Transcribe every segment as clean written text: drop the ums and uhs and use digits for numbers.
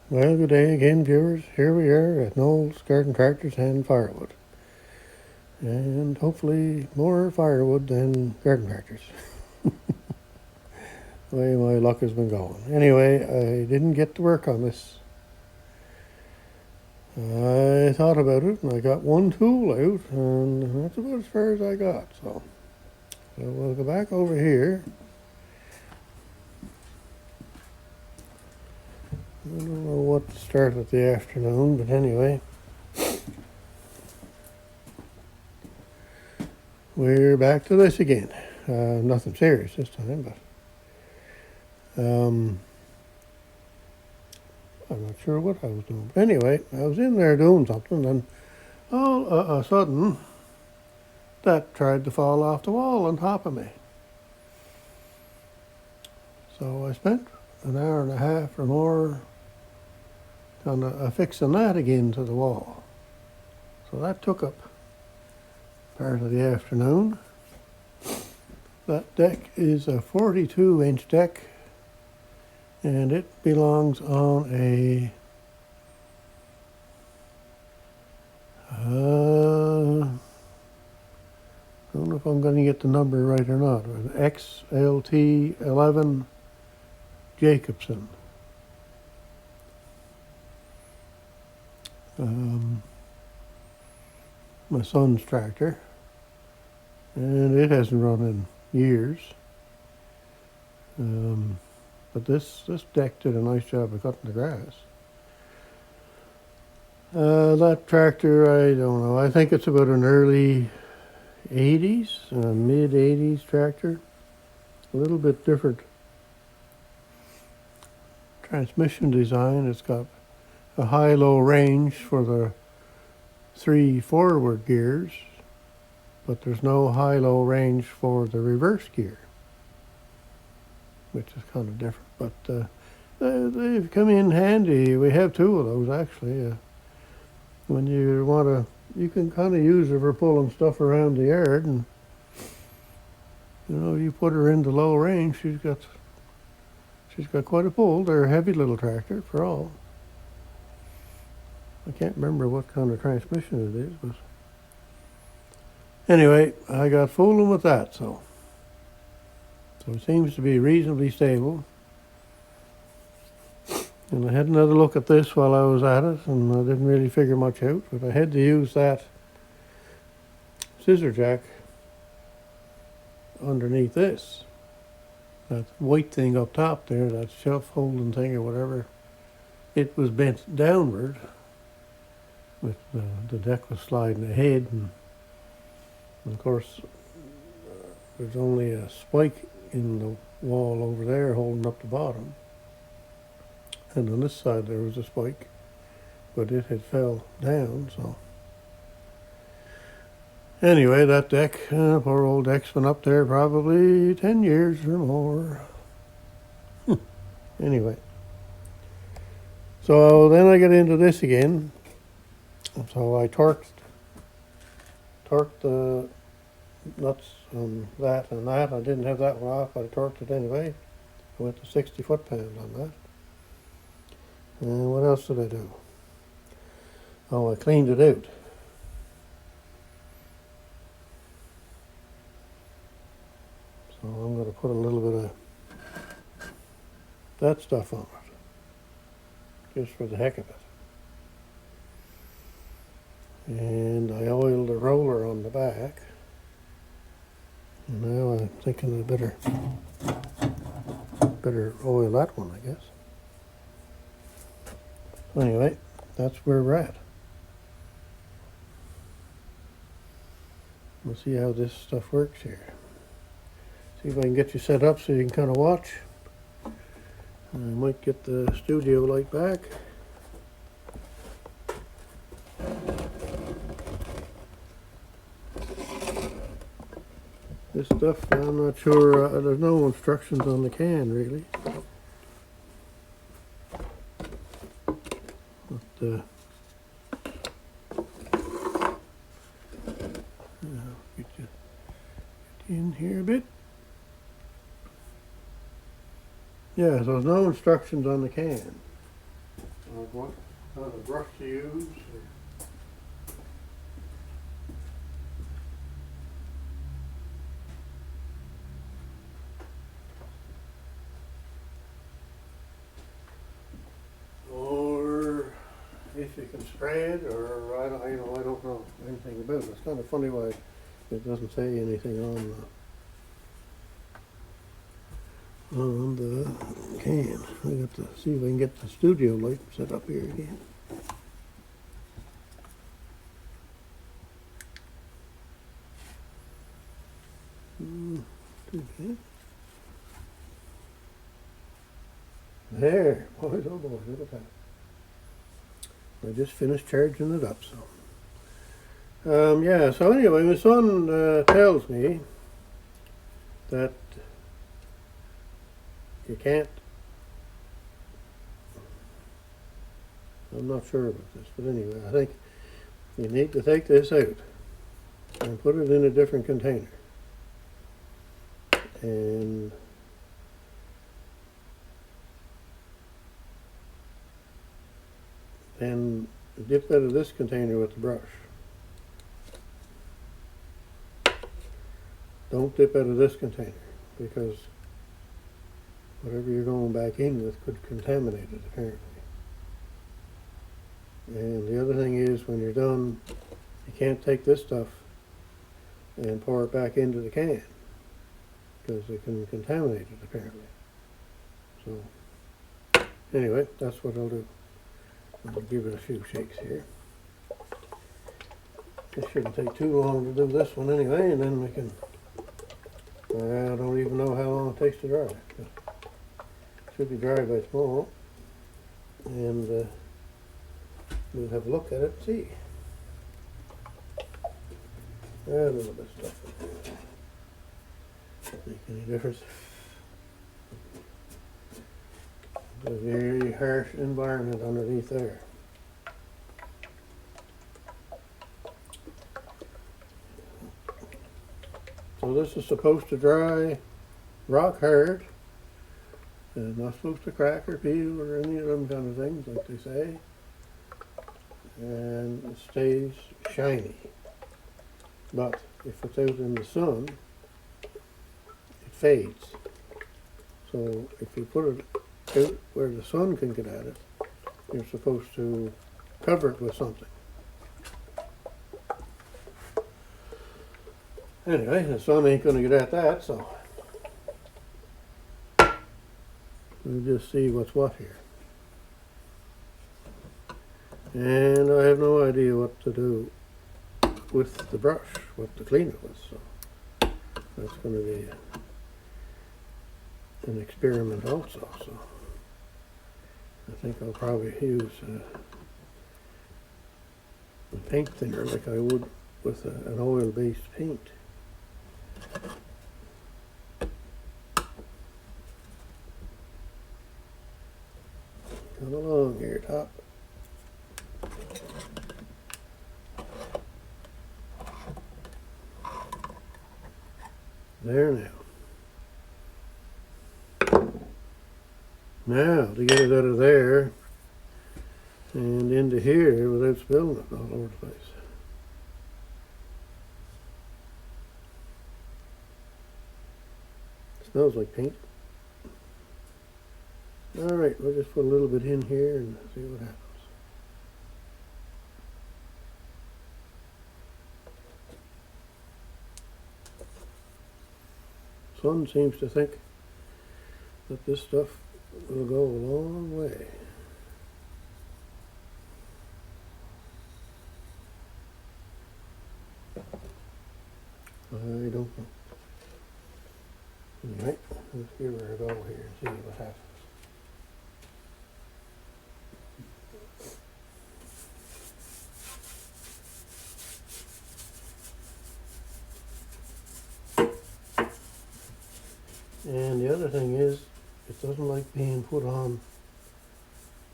Well, good day again, viewers. Here we are at Noel's Garden Tractors and Firewood. And hopefully more firewood than garden tractors. The way my luck has been going. Anyway, I didn't get to work on this. I thought about it and I got one tool out, and that's about as far as I got. So we'll go back over here. I don't know what to start with the afternoon, but anyway. We're back to this again. Nothing serious this time, but I'm not sure what I was doing. But anyway, I was in there doing something, and all of a sudden, that tried to fall off the wall on top of me. So I spent an hour and a half or more kind of affixing that again to the wall. So that took up part of the afternoon. That deck is a 42-inch deck, and it belongs on a I don't know if I'm going to get the number right or not. An XLT11 Jacobson. My son's tractor, and it hasn't run in years. But this deck did a nice job of cutting the grass. That tractor, I don't know. I think it's about an early 80s, mid 80s tractor. A little bit different transmission design. It's got a high-low range for the 3 forward gears, but there's no high-low range for the reverse gear, which is kind of different. But they've come in handy. We have 2 of those actually. When you want to, you can kind of use her for pulling stuff around the yard, and you put her into low range. She's got quite a pull. They're a heavy little tractor for all. I can't remember what kind of transmission it is, but anyway, I got fooling with that, so it seems to be reasonably stable. And I had another look at this while I was at it, and I didn't really figure much out, but I had to use that scissor jack underneath this. That white thing up top there, that shelf holding thing or whatever, it was bent downward. With the deck was sliding ahead, and of course there's only a spike in the wall over there holding up the bottom. And on this side there was a spike, but it had fell down, so. Anyway, that deck, poor old deck's been up there probably 10 years or more. Anyway. So then I get into this again. So I torqued the nuts on that and that. I didn't have that one off, but I torqued it anyway. I went to 60 foot-pounds on that. And what else did I do? Oh, I cleaned it out. So I'm going to put a little bit of that stuff on it, just for the heck of it. And I oiled the roller on the back. And now I'm thinking I better oil that one, I guess. Anyway, that's where we're at. We'll see how this stuff works here. See if I can get you set up so you can kind of watch. I might get the studio light back. This stuff, I'm not sure, there's no instructions on the can really. But get you in here a bit. Yeah, so there's no instructions on the can. what kind of brush to use. Or if you can spray it, or I don't know anything about it. It's kind of funny why it doesn't say anything on the can. I got to see if I can get the studio light set up here again. Too bad. There, boys, oh boys, look at that. I just finished charging it up, so. Yeah, so anyway, my son tells me that you can't, I'm not sure about this, but anyway, I think you need to take this out and put it in a different container. And then dip out of this container with the brush. Don't dip out of this container, because whatever you're going back in with could contaminate it, apparently. And the other thing is, when you're done, you can't take this stuff and pour it back into the can, because it can contaminate it, apparently. So anyway, that's what I'll do. I'll give it a few shakes here. It shouldn't take too long to do this one anyway, and then we can, I don't even know how long it takes to dry. It should be dry by tomorrow, and we'll have a look at it and see. A little bit of stuff in there. Make any difference? A very harsh environment underneath there. So this is supposed to dry rock hard. It's not supposed to crack or peel or any of them kind of things, like they say. And it stays shiny. But if it's out in the sun, it fades. So if you put it out where the sun can get at it, you're supposed to cover it with something. Anyway, the sun ain't going to get at that, so we'll just see what's what here. And I have no idea what to do with the brush, what to clean it with, so that's going to be an experiment also. So I think I'll probably use a paint thinner like I would with an oil-based paint. Come along here, Top. There now. Now, to get it out of there and into here without spilling it all over the place. Smells like paint. Alright, we'll just put a little bit in here and see what happens. Sun seems to think that this stuff will go a long way. I don't know. Alright, let's give her a go here and see what happens. And the other thing is, it doesn't like being put on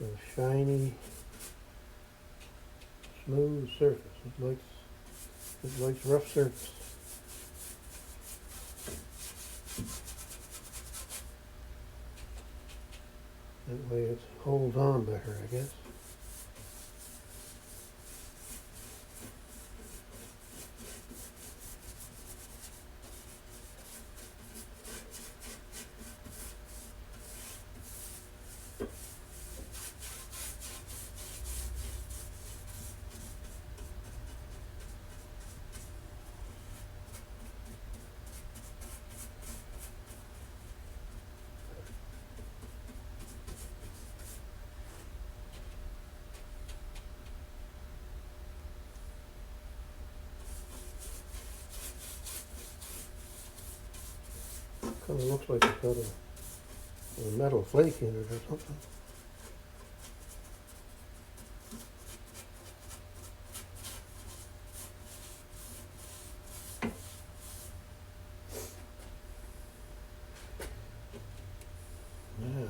a shiny, smooth surface. It likes rough surface. That way it holds on better, I guess. Kind of looks like it's got a metal flake in it or something.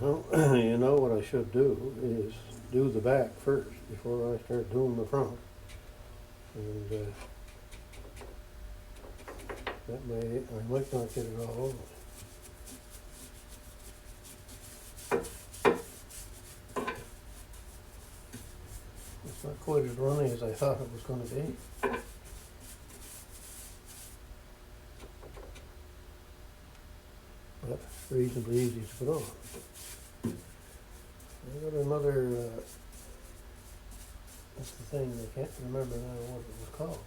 Well, you know what I should do is do the back first before I start doing the front. And that may, I might not get it all over. It's not quite as runny as I thought it was going to be. But reasonably easy to put on. I got another, that's the thing, I can't remember now what it was called.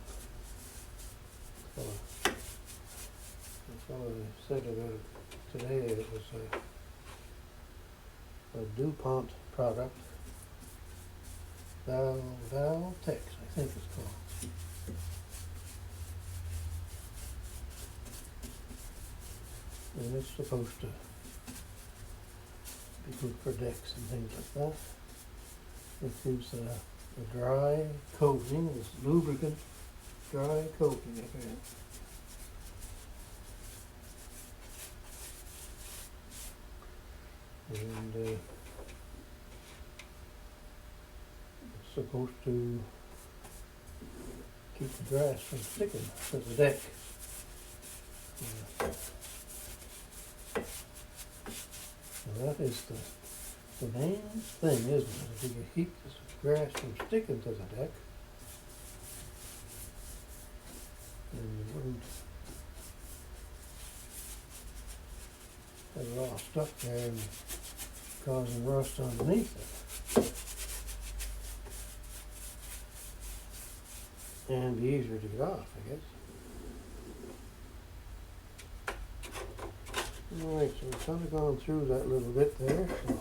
That's all I said about it today. It was a DuPont product. Valtex, I think it's called. And it's supposed to be good for decks and things like that. It gives a dry coating, this lubricant dry coating apparently. And it's supposed to keep the grass from sticking to the deck. And that is the main thing, isn't it? If you can keep this grass from sticking to the deck, and you wouldn't have it all stuck there and causing rust underneath it. And be easier to get off, I guess. Alright, so we've kind of gone through that little bit there. So.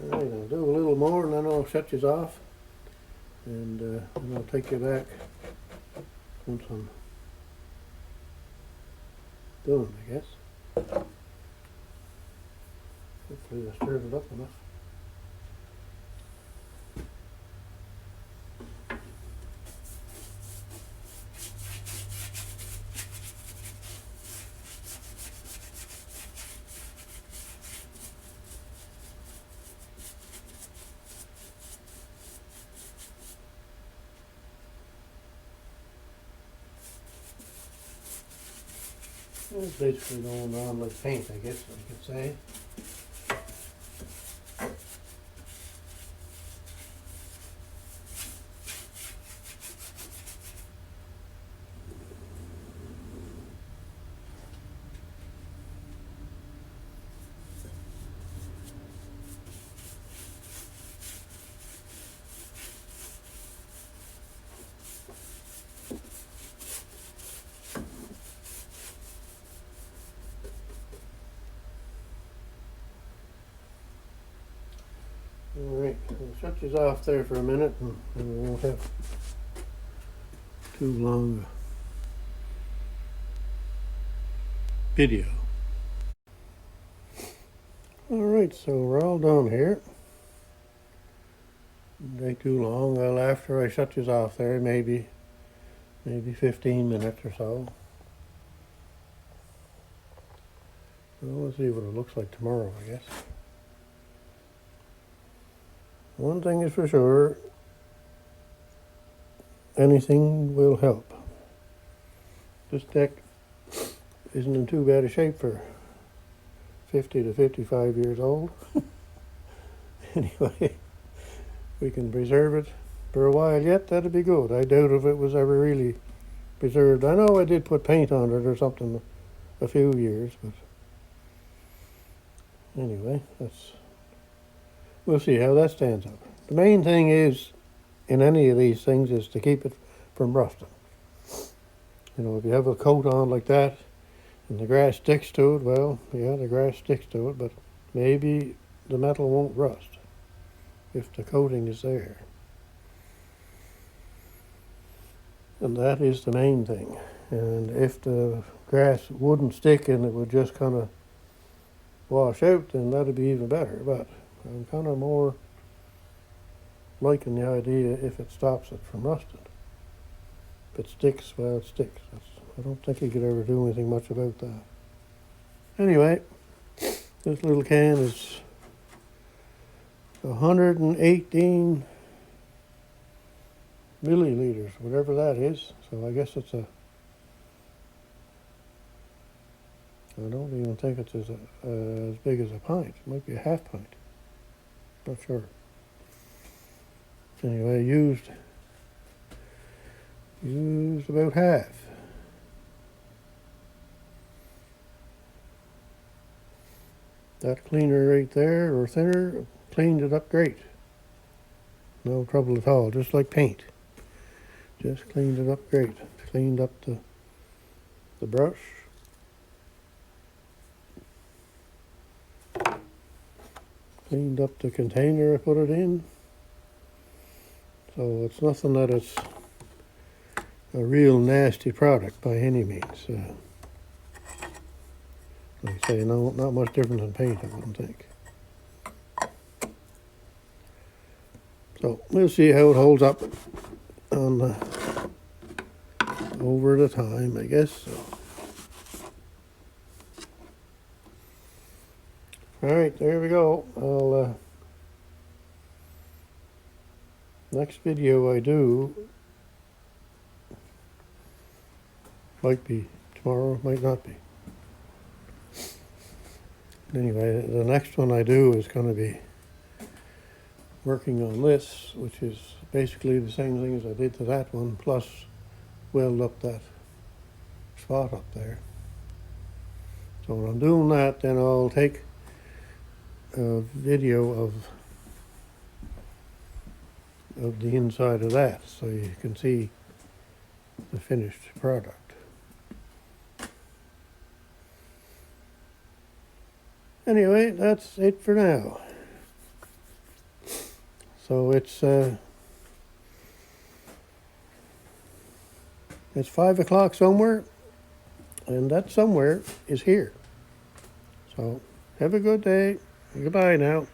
Alright, I'll do a little more and then I'll shut you off, and then I'll take you back once I'm done, I guess. Hopefully I stirred it up enough. It's basically going on like paint, I guess I could say. Alright, I'll shut you off there for a minute, and we won't have too long a video. Alright, so we're all done here. Didn't take too long. Well, after I shut you off there, maybe 15 minutes or so. Well, let's see what it looks like tomorrow, I guess. One thing is for sure, anything will help. This deck isn't in too bad a shape for 50 to 55 years old. Anyway, we can preserve it for a while yet, that'd be good. I doubt if it was ever really preserved. I know I did put paint on it or something a few years, but Anyway, we'll see how that stands up. The main thing is, in any of these things, is to keep it from rusting. You know, if you have a coat on like that and the grass sticks to it, well, yeah, the grass sticks to it, but maybe the metal won't rust if the coating is there. And that is the main thing. And if the grass wouldn't stick and it would just kind of wash out, then that'd be even better. But I'm kind of more liking the idea if it stops it from rusting. If it sticks, well, it sticks. I don't think you could ever do anything much about that. Anyway, this little can is 118 milliliters, whatever that is. So I guess it's I don't even think it's as big as a pint. It might be a half pint. Not sure. Anyway, used about half. That cleaner right there, or thinner, cleaned it up great. No trouble at all, just like paint. Just cleaned it up great. Cleaned up the brush. Cleaned up the container I put it in. So it's nothing that it's a real nasty product by any means. Like I say, no, not much different than paint, I wouldn't think. So we'll see how it holds up on over the time, I guess. So. All right, there we go. I'll next video I do might be tomorrow, might not be. Anyway, the next one I do is going to be working on this, which is basically the same thing as I did to that one, plus weld up that spot up there. So when I'm doing that, then I'll take a video of the inside of that so you can see the finished product. Anyway, that's it for now. So it's 5 o'clock somewhere, and that somewhere is here. So have a good day. Goodbye now.